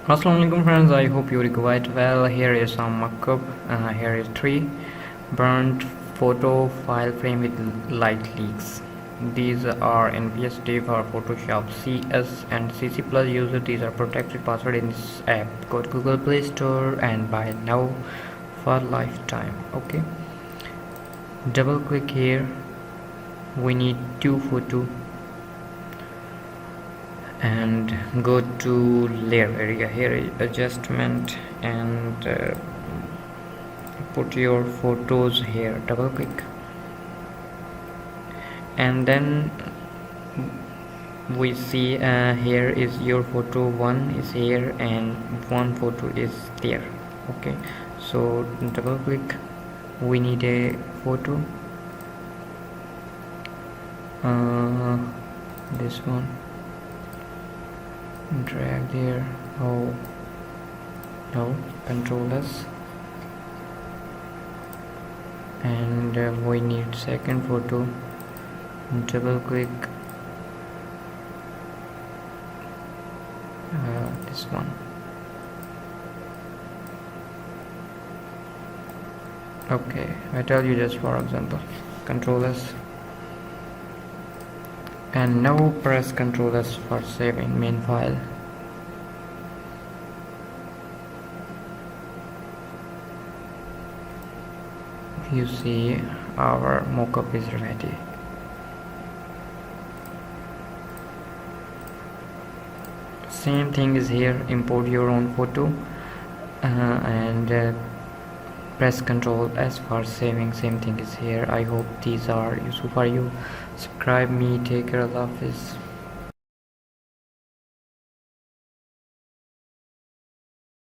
Assalamualaikum friends, I hope you're quite well. Here is some mockup. Here is 3 burnt photo file frame with light leaks. These are in PSD for Photoshop CS and CC Plus user. These are protected password in this app. Go to Google Play Store and buy now for lifetime. Okay. Double click here. We need 2 photos. And go to layer area. Here is adjustment and put your photos here. Double click and then we see here is your photo. 1 is here and 1 photo is there. Okay, so double click. We need a photo, this one. Drag there. Oh no, Control S, and we need second photo. Double click this one. Okay, I tell you just for example. Control S, and now press Ctrl S for saving main file. You see our mockup is ready. Same thing is here. Import your own photo and press Ctrl S for saving. Same thing is here. I hope these are useful for you. Subscribe me. Take care. Allah Hafiz.